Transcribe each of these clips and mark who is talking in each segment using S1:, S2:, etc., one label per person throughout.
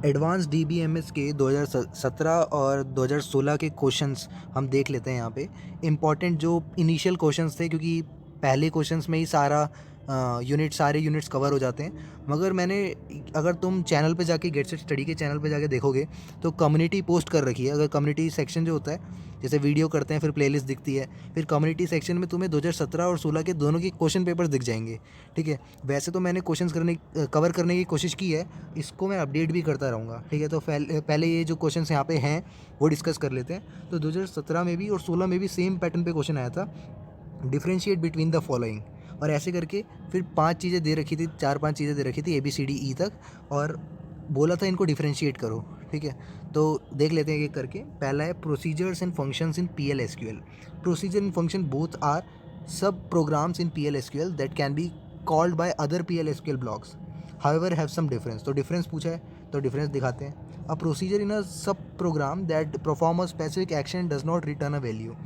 S1: Advance DBMS के 2017 और 2016 के क्वेश्चंस हम देख लेते हैं यहाँ पे। इम्पॉर्टेंट जो इनिशियल क्वेश्चंस थे, क्योंकि पहले क्वेश्चंस में ही सारे यूनिट्स कवर हो जाते हैं। मगर अगर तुम चैनल पे जाके गेट सेट स्टडी के चैनल पे जाके देखोगे तो कम्युनिटी पोस्ट कर रखी है। अगर कम्युनिटी सेक्शन जो होता है, जैसे वीडियो करते हैं फिर प्लेलिस्ट दिखती है, फिर कम्युनिटी सेक्शन में तुम्हें 2017 और 16 के दोनों के क्वेश्चन पेपर्स दिख जाएंगे। ठीक है, वैसे तो मैंने कवर करने की कोशिश की है, इसको मैं अपडेट भी करता रहूँगा। ठीक है, तो पहले ये जो क्वेश्चंस यहाँ पे हैं वो डिस्कस कर लेते हैं। तो 2017 में भी और 16 में भी सेम पैटर्न पे क्वेश्चन आया था, डिफ्रेंशिएट बिटवीन द फॉलोइंग। और ऐसे करके फिर 5 चीज़ें दे रखी थी, 4-5 चीज़ें दे रखी थी ABCDE तक, और बोला था इनको डिफ्रेंशिएट करो। ठीक है, तो देख लेते हैं एक करके। पहला है procedures and functions in PL/SQL। Procedure and function both are sub programs in PL/SQL that can be called by other PL/SQL blocks, however have some difference. तो डिफरेंस पूछा है, तो डिफरेंस दिखाते हैं। A procedure in a sub program that perform a specific action does not return a value.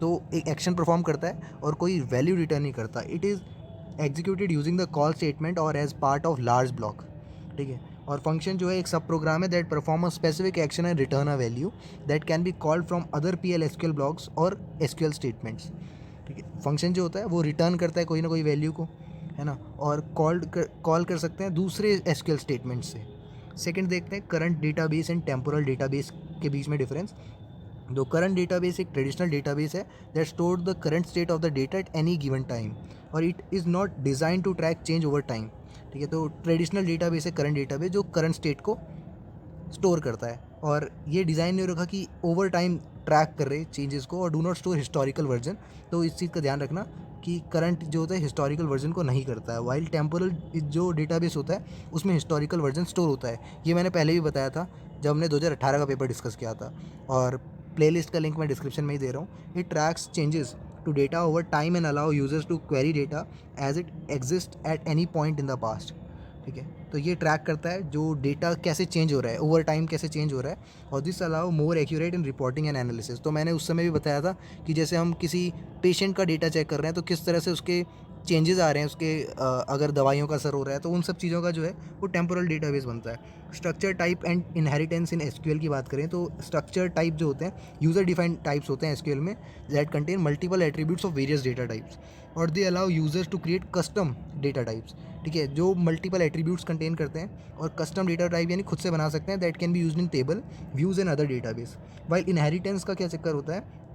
S1: तो एक action perform करता है और कोई वैल्यू रिटर्न नहीं करता। It is executed using the call statement और as part of large block. ठीक है, और फंक्शन जो है एक सब प्रोग्राम है that perform a specific action and return a value that can be called from other PL/SQL blocks और SQL स्टेटमेंट्स। ठीक है, फंक्शन जो होता है वो रिटर्न करता है कोई ना कोई वैल्यू को, है ना, और कॉल कर सकते हैं दूसरे SQL स्टेटमेंट से। सेकंड देखते हैं current database and temporal database के बीच में डिफरेंस। तो करंट डेटाबेस एक ट्रेडिशनल डेटाबेस है that store the current state of the data at any given time, और it is not design to track change over time. ठीक है, तो ट्रेडिशनल डेटाबेस है करंट डेटाबेस जो करंट स्टेट को store करता है, और ये डिज़ाइन नहीं रखा कि ओवर टाइम ट्रैक कर रहे चेंजेस को, और do not store historical version. तो इस चीज़ का ध्यान रखना कि करंट जो होता है हिस्टोरिकल वर्जन को नहीं करता है, वाइल टेम्पोरल जो डेटाबेस होता है उसमें हिस्टोरिकल वर्जन स्टोर होता है। ये मैंने पहले भी बताया था जब हमने 2018 का पेपर डिस्कस किया था, और प्लेलिस्ट का लिंक मैं डिस्क्रिप्शन में ही दे रहा हूँ। It tracks changes to data over time and allow users to query data as it exist at any point in the past. ठीक है, तो ये ट्रैक करता है जो डेटा कैसे चेंज हो रहा है, ओवर टाइम कैसे चेंज हो रहा है, और this allow more accurate in reporting and analysis. तो मैंने उस समय भी बताया था कि जैसे हम किसी पेशेंट का डेटा चेक कर रहे हैं तो किस तरह से उसके चेंजेस आ रहे हैं, उसके अगर दवाइयों का असर हो रहा है, तो उन सब चीज़ों का जो है वो टेम्पोरल डेटाबेस बनता है। Structure type and inheritance in SQL की बात करें तो स्ट्रक्चर टाइप जो होते हैं यूज़र डिफाइंड टाइप्स होते हैं SQL में, that contain multiple attributes of various data types, और they allow users to create custom data types. ठीक है, जो मल्टीपल एट्रीब्यूट्स कंटेन करते हैं, और कस्टम डेटा टाइप यानी खुद से बना सकते हैं, that can be used in table views and other database. While inheritance का क्या चक्कर होता है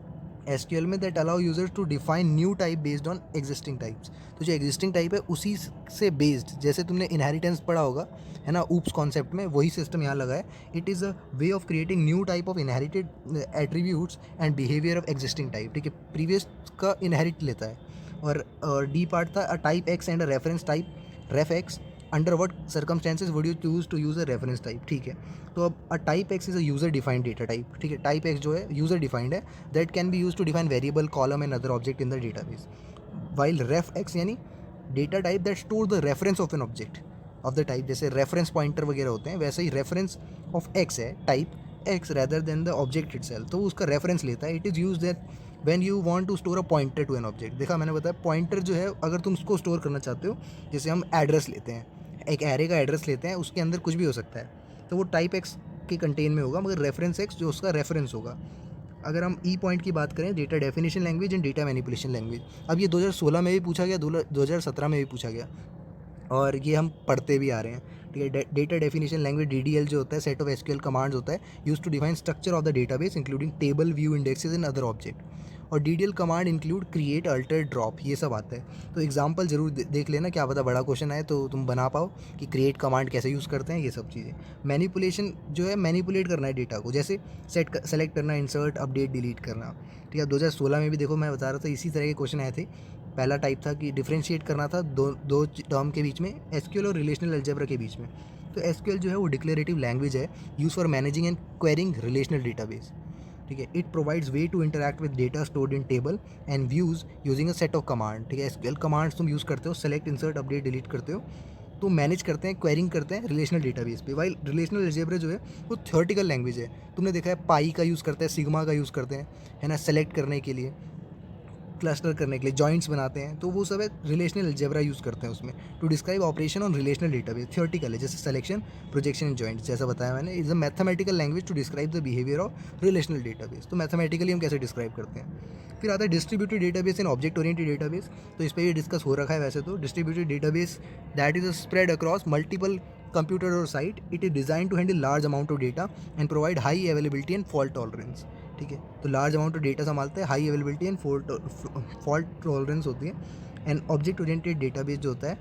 S1: SQL में, that allow users to define new type based on existing types. तो जो एग्जिस्टिंग टाइप है उसी से बेस्ड, जैसे तुमने इनहेरिटेंस पढ़ा होगा, है ना, ऊप्स कॉन्सेप्ट में, वही सिस्टम यहाँ लगा है। It is a way of creating new type of inherited attributes and behaviour of existing type. ठीक है, प्रीवियस का इनहेरिट लेता है। और डी पार्ट था a type X and a reference type, ref X. Under what circumstances would you choose to use a reference type. ठीक है, तो अब a type X is a user defined data type. ठीक है, type X जो है user defined है, that can be use to define variable column and other object in the database. While ref X यानी data type that store the reference of an object of the type, जैसे reference pointer वगैरह होते हैं, वैसे ही reference of x है type x rather than the object itself, तो उसका रेफरेंस लेता है। It is use that when you want to store a pointer to an object. देखा, मैंने बताया पॉइंटर जो है अगर तुम उसको स्टोर करना चाहते हो, जैसे हम एड्रेस लेते हैं, एक एरे का एड्रेस लेते हैं, उसके अंदर कुछ भी हो सकता है, तो वो टाइप एक्स के कंटेन में होगा, मगर रेफरेंस एक्स जो उसका रेफरेंस होगा। अगर हम ई पॉइंट की बात करें, data definition language and data manipulation language, अब ये 2016 में भी पूछा गया, 2017 में भी पूछा गया, और ये हम पढ़ते भी आ रहे हैं। ठीक है, डेटा डेफिनेशन लैंग्वेज DDL जो होता है सेट ऑफ SQL कमांड्स होता है use to define structure of the database including table, view, indexes and other object. और DDL command include create, alter, drop, ये सब आता है। तो एग्जांपल जरूर देख लेना, क्या पता बड़ा क्वेश्चन आए तो तुम बना पाओ कि क्रिएट कमांड कैसे यूज़ करते हैं, ये सब चीज़ें। मैनिपुलेशन जो है मैनिपुलेट करना है डेटा को, जैसे सेलेक्ट करना, इंसर्ट, अपडेट, डिलीट करना। ठीक है, 2016 में भी देखो मैं बता रहा था इसी तरह के क्वेश्चन आए थे। पहला टाइप था कि डिफरेंशिएट करना था दो टर्म के बीच में, SQL और रिलेशनल अलजेब्रा के बीच में। तो SQL जो है वो डिक्लेरेटिव लैंग्वेज है use for managing and querying relational database. ठीक है, it provides way to interact with data stored in table and views using a set of command. ठीक है, SQL कमांड्स तुम यूज़ करते हो, सेलेक्ट, इंसर्ट, अपडेट, डिलीट करते हो, तो मैनेज करते हैं, क्वेरिंग करते हैं रिलेशनल डेटाबेस पे। वाइल रिलेशनल अलजेब्रा जो है वो थ्योरेटिकल लैंग्वेज है। तुमने देखा है पाई का यूज़ करते हैं, सिग्मा का यूज़ करते हैं, है ना, सेलेक्ट करने के लिए। क्लस्टर करने के लिए जॉइंट्स बनाते हैं, तो वो सब है रिलेशनल अलजेब्रा यूज़ करते हैं उसमें to describe operation on relational database. Theoretical है, जैसे सिलेक्शन, प्रोजेक्शन एंड जॉइंट्स, जैसा बताया मैंने। Is a mathematical language to describe the behaviour of relational database. तो मैथमेटिकली हम कैसे डिस्क्राइब करते हैं। फिर आता है distributed database and object oriented database. तो इस पर भी डिस्कस हो रखा है वैसे तो। Distributed database that is spread across multiple computer और site. It is design to handle large amount of data and provide high availability and fault tolerance. ठीक है, तो लार्ज अमाउंट ऑफ डेटा संभालते हैं, high availability and fault tolerance होती है। And object oriented database जो होता है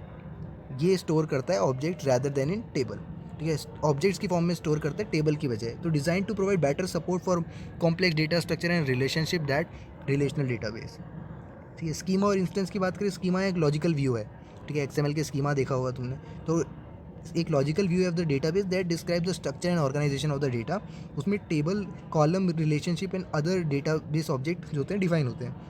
S1: ये स्टोर करता है object rather then in table. ठीक है, ऑब्जेक्ट्स की फॉर्म में स्टोर करते हैं टेबल की बजाय। तो design to provide better support for complex data structure and relationship that relational database. ठीक है, स्कीमा और इंस्टेंस की बात करें, स्कीमा एक लॉजिकल व्यू है। ठीक है, एक्सएमएल के स्कीमा देखा होगा तुमने। तो एक logical view of the database that describe the structure and organization of the data. उसमें table, column, relationship and other database object जो होते हैं डिफाइन होते हैं।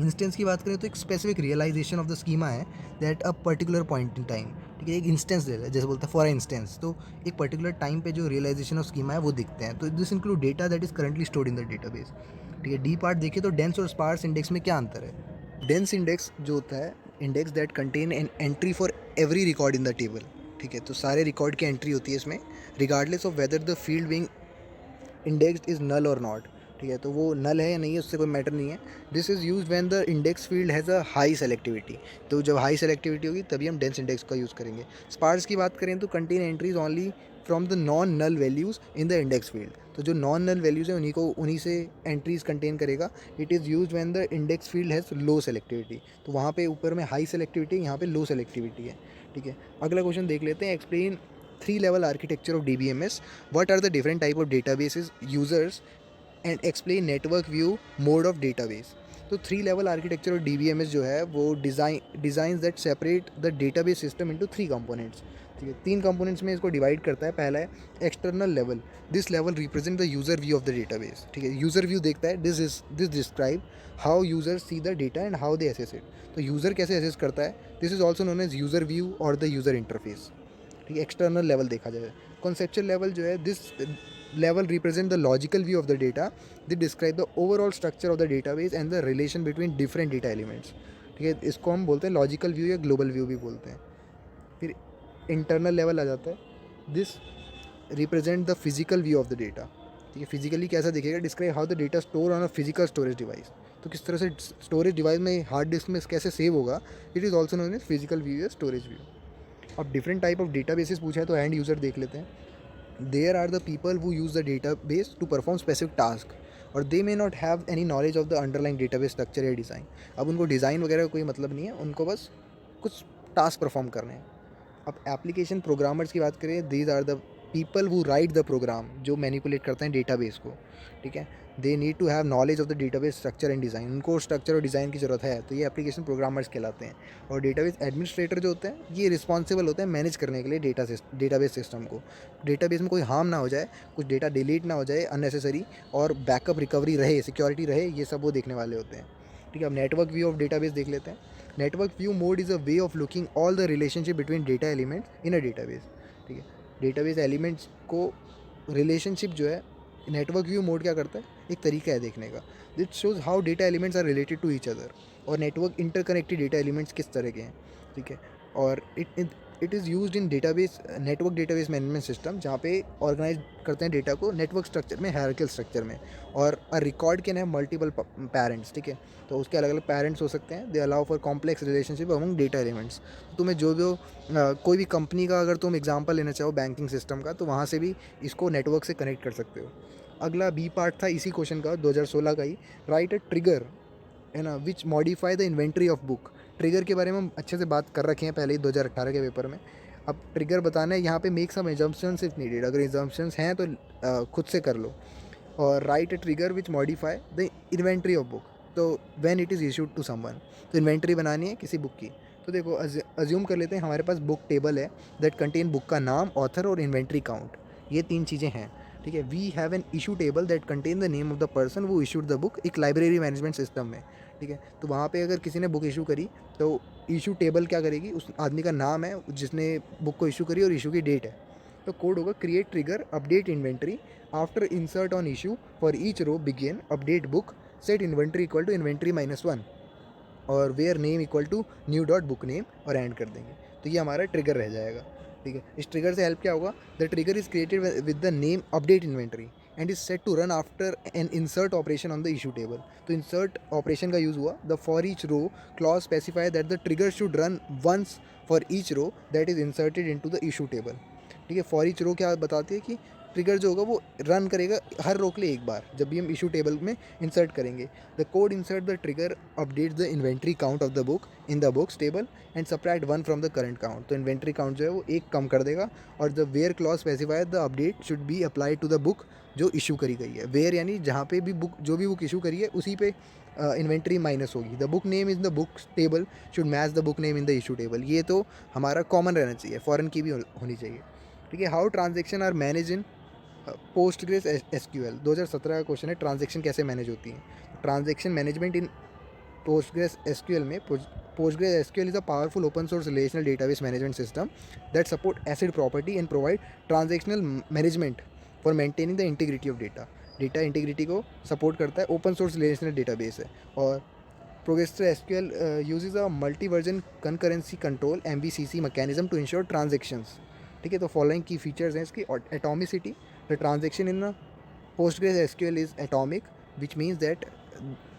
S1: इंस्टेंस की बात करें तो एक specific realization of the schema है that a particular point in time. ठीक है, एक इंस्टेंस दे रहा है, जैसे बोलते हैं फॉर इंस्टेंस, तो एक पर्टिकुलर टाइम पे जो रियलाइजेशन ऑफ स्कीमा है वो दिखते हैं। तो this include data that is currently stored in the database. ठीक है, डी पार्ट देखिए तो डेंस और स्पार्स इंडेक्स में क्या अंतर है। डेंस इंडेक्स जो होता है, index that contain an entry for every record in the table. ठीक है, तो सारे रिकॉर्ड की एंट्री होती है इसमें, regardless of whether the field being indexed is null और नॉट। ठीक है, तो वो नल है या नहीं है उससे कोई मैटर नहीं है। This is use when the index field has a high selectivity. तो जब हाई सेलेक्टिविटी होगी तभी हम डेंस इंडेक्स का यूज़ करेंगे। स्पार्स की बात करें तो contain entries only from the non null values in the index field. तो जो नॉन नल वैल्यूज़ हैं उन्हीं से एंट्रीज कंटेन करेगा। It is use when the index field has low selectivity. तो वहाँ पे ऊपर में हाई सेलेक्टिविटी, यहाँ पे लो सेलेक्टिविटी है। ठीक है, अगला क्वेश्चन देख लेते हैं। Explain 3-level architecture of DBMS. What are the different type of databases users and explain network view mode of database. तो 3-level architecture of DBMS जो है वो designs that separate the database system into 3 components. ठीक है, 3 components में इसको divide करता है। पहला है external level. This level represent the user view of the database. ठीक है, यूज़र व्यू देखता है, this describe how user see the data and how they assess it. तो यूज़र कैसे एसेस करता है, this is also known as user view और the user interface. ठीक है, एक्सटर्नल लेवल देखा जाए। कॉन्सेप्चुअल लेवल जो है, this level represent the logical view of the data. They describe the overall structure of the database and the relation between different data elements. ठीक है, इसको हम बोलते हैं लॉजिकल व्यू या ग्लोबल व्यू भी बोलते हैं। फिर इंटरनल लेवल आ जाता है। This represent the physical view of the data. ठीक है, फिजिकली कैसा दिखेगा, describe how the data store on a physical storage device. तो किस तरह से स्टोरेज डिवाइस में, हार्ड डिस्क में कैसे सेव होगा, it is also known as physical view या स्टोरेज व्यू। अब different type of data basis पूछा है तो एंड यूज़र देख लेते हैं। There are the people who use the database to perform specific task और they may not have any knowledge of the underlying database structure या design। अब उनको डिज़ाइन वगैरह का कोई मतलब नहीं है, उनको बस कुछ टास्क परफॉर्म करने हैं। अब एप्लीकेशन प्रोग्रामर्स की बात करें, these are the people who write the program, जो मैनिपुलेट करते हैं डेटाबेस को। ठीक है, they need to have knowledge of the database structure and design. उनको स्ट्रक्चर और डिज़ाइन की ज़रूरत है, तो ये एप्लीकेशन प्रोग्रामर्स कहलाते हैं। और डेटाबेस एडमिनिस्ट्रेटर जो होते हैं, ये रिस्पॉन्सिबल होते हैं मैनेज करने के लिए डेटाबेस सिस्टम को। डेटाबेस में कोई हार्म ना हो जाए, कुछ डेटा डिलीट ना हो जाए अननेसेसरी, और बैकअप रिकवरी रहे, सिक्योरिटी रहे, ये सब वो देखने वाले होते हैं। ठीक है, अब नेटवर्क व्यू ऑफ डेटाबेस देख लेते हैं। Network view mode is a way of looking all the relationship between data elements in a database. ठीक है, डेटाबेस एलिमेंट्स को रिलेशनशिप जो है, नेटवर्क व्यू मोड क्या करता है, एक तरीका है देखने का। It shows how data elements are related to each other. और नेटवर्क इंटरकनेक्टेड डेटा एलिमेंट्स किस तरह के हैं। ठीक है, और it is used in database, network database management system, जहाँ पे ऑर्गेनाइज करते हैं डेटा को नेटवर्क स्ट्रक्चर में, हायरार्किकल स्ट्रक्चर में। और a record can have multiple parents. ठीक है, तो उसके अलग अलग पेरेंट्स हो सकते हैं। They allow for complex relationship among data elements. तुम्हें जो कोई भी कंपनी का अगर तुम एग्जांपल लेना चाहो बैंकिंग सिस्टम का, तो वहाँ से भी इसको नेटवर्क से कनेक्ट कर सकते हो। अगला बी पार्ट था इसी क्वेश्चन का, 2016 का ही। राइट अ ट्रिगर है ना, which modify the inventory of book. Trigger के बारे में हम अच्छे से बात कर रखे हैं पहले ही 2018 के पेपर में। अब ट्रिगर बताना है यहाँ पे, make some assumptions if needed. अगर एजम्पशंस हैं तो खुद से कर लो। और write a trigger which modify the inventory of book. तो when it is issued to someone, तो इन्वेंट्री बनानी है किसी बुक की। तो देखो, अज्यूम कर लेते हैं हमारे पास बुक टेबल है दैट कंटेन बुक का नाम, ऑथर और इन्वेंट्री काउंट। ये 3 चीज़ें हैं। ठीक है, we have an issue table that contain the name of the person who issued the book, एक लाइब्रेरी मैनेजमेंट सिस्टम में। ठीक है, तो वहाँ पे अगर किसी ने बुक इशू करी, तो इशू टेबल क्या करेगी, उस आदमी का नाम है जिसने बुक को इशू करी और इशू की डेट है। तो कोड होगा create trigger update inventory after insert on issue for each row begin update book set inventory equal to inventory -1। और where name equal to new dot book name और end कर देंगे, तो ये हमारा ट्रिगर रह जाएगा। ठीक है, इस ट्रिगर से हेल्प क्या होगा, the trigger is created with the name update inventory and is set to run after an insert operation on the issue table. तो इंसर्ट ऑपरेशन का यूज़ हुआ, the for each row clause specify that the trigger should run once for each row that is inserted into the issue table. ठीक है, for each रो क्या बताती है कि trigger जो होगा वो रन करेगा हर रो के लिए एक बार, जब भी हम इशू टेबल में इंसर्ट करेंगे। The code insert the trigger update the inventory count of the book in the books table and subtract 1 from the current count. तो इन्वेंट्री काउंट जो है वो एक कम कर देगा, और the where clause specify the update should be applied to the book जो इशू करी गई है। वेयर यानी जहाँ पे भी बुक, जो भी बुक इशू करी है उसी पे इन्वेंट्री माइनस होगी। The book name is the book table should match the book name in the issue table. ये तो हमारा कॉमन रहना चाहिए, फॉरेन की भी होनी चाहिए। ठीक है, how transaction are manage in Postgres SQL. 2017 का क्वेश्चन है, ट्रांजेक्शन कैसे मैनेज होती हैं। Transaction management in Postgres SQL में, Postgres SQL is a powerful open source relational database management system that support ACID property and provide transactional management for maintaining the integrity of data. Data integrity को support करता है, open source relational database है। और Postgres SQL uses a multi version concurrency control MVCC mechanism to ensure transactions. ठीक है, तो following की features हैं इसकी। Atomicity, the transaction in Postgres SQL is atomic, which means that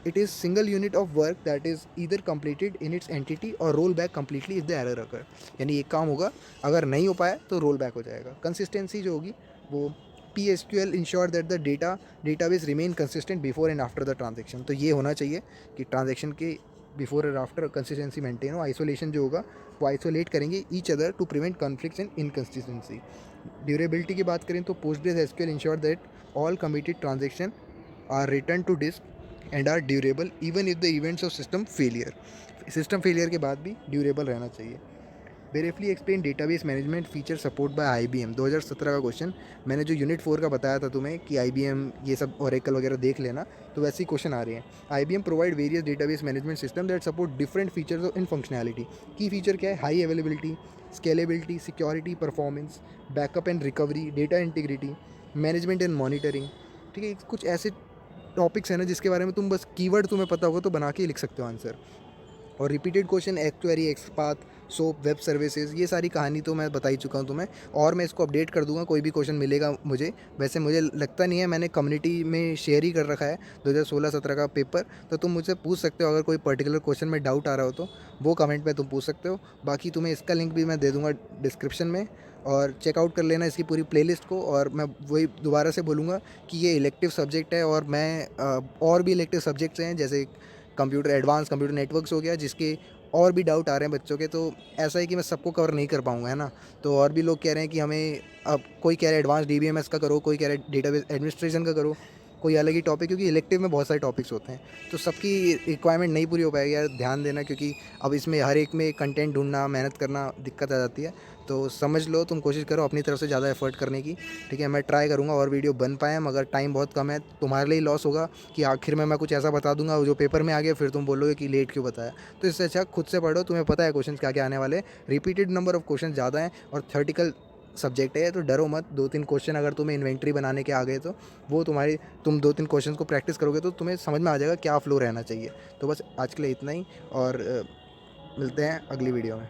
S1: it is single unit of work that is either completed in its entity or roll back completely if the error occur। यानी एक काम होगा, अगर नहीं हो पाया तो roll back हो जाएगा। कंसिस्टेंसी जो होगी वो PSQL ensure that the database remain consistent before and after the transaction. तो ये होना चाहिए कि ट्रांजेक्शन के बिफोर और आफ्टर कंसिस्टेंसी मेंटेन हो। आइसोलेशन जो होगा वो आइसोलेट करेंगे each other to prevent conflicts and inconsistency. Durability की बात करें तो Postgres SQL ensure that all committed transactions are returned to disk and are durable even if the events of system failure। System failure के बाद भी durable रहना चाहिए। Briefly explain database management feature support bye IBM। 2017 का question, मैंने जो unit 4 का बताया था तुम्हें कि IBM ये सब ओरेकल वगैरह देख लेना, तो वैसे ही क्वेश्चन आ रहे हैं। IBM provide various database management system that support different features in functionality. की फीचर क्या है, high availability, scalability, security, performance, backup and recovery, data integrity, management and monitoring. ठीक है, कुछ ऐसे टॉपिक्स हैं ना जिसके बारे में तुम बस कीवर्ड तुम्हें पता होगा तो बना के लिख सकते हो आंसर। और repeated question, actuary, XPath, soap, web services, ये सारी कहानी तो मैं बता ही चुका हूँ तुम्हें, और मैं इसको अपडेट कर दूंगा कोई भी क्वेश्चन मिलेगा मुझे। वैसे मुझे लगता नहीं है, मैंने कम्युनिटी में शेयर ही कर रखा है 2016-17 का पेपर, तो तुम मुझसे पूछ सकते हो। अगर कोई पर्टिकुलर क्वेश्चन में डाउट आ रहा हो तो वो कमेंट में तुम पूछ सकते हो। बाकी तुम्हें इसका लिंक भी मैं दे दूँगा डिस्क्रिप्शन में, और चेकआउट कर लेना इसकी पूरी प्लेलिस्ट को। और मैं वही दोबारा से बोलूँगा कि ये इलेक्टिव सब्जेक्ट है, और मैं और भी इलेक्टिव सब्जेक्ट्स हैं जैसे कंप्यूटर एडवांस कंप्यूटर नेटवर्क्स हो गया, जिसके और भी डाउट आ रहे हैं बच्चों के। तो ऐसा है कि मैं सबको कवर नहीं कर पाऊँगा, है ना। तो और भी लोग कह रहे हैं कि हमें, अब कोई कह रहा है एडवांस DBMS का करो, कोई कह रहा है डेटाबेस एडमिनिस्ट्रेशन का करो, कोई अलग ही टॉपिक, क्योंकि इलेक्टिव में बहुत सारे टॉपिक्स होते हैं, तो सबकी रिक्वायरमेंट नहीं पूरी हो पाएगी यार। ध्यान देना, क्योंकि अब इसमें हर एक में कंटेंट ढूंढना, मेहनत करना दिक्कत आ जाती है। तो समझ लो, तुम कोशिश करो अपनी तरफ से ज़्यादा एफर्ट करने की। ठीक है, मैं ट्राई करूँगा और वीडियो बन पाए, मगर टाइम बहुत कम है। तुम्हारे लिए लॉस होगा कि आखिर में मैं कुछ ऐसा बता दूंगा जो पेपर में आ गया, फिर तुम बोलोगे कि लेट क्यों बताया। तो इससे अच्छा खुद से पढ़ो, तुम्हें पता है क्वेश्चन क्या क्या आने वाले। रिपीटेड नंबर ऑफ क्वेश्चन ज़्यादा हैं और थ्योरेटिकल सब्जेक्ट है, तो डरो मत। 2-3 क्वेश्चन अगर तुम्हें इन्वेंट्री बनाने के आ गए तो वो तुम 2-3 क्वेश्चन को प्रैक्टिस करोगे तो तुम्हें समझ में आ जाएगा क्या फ्लो रहना चाहिए। तो बस आज के लिए इतना ही, और मिलते हैं अगली वीडियो में।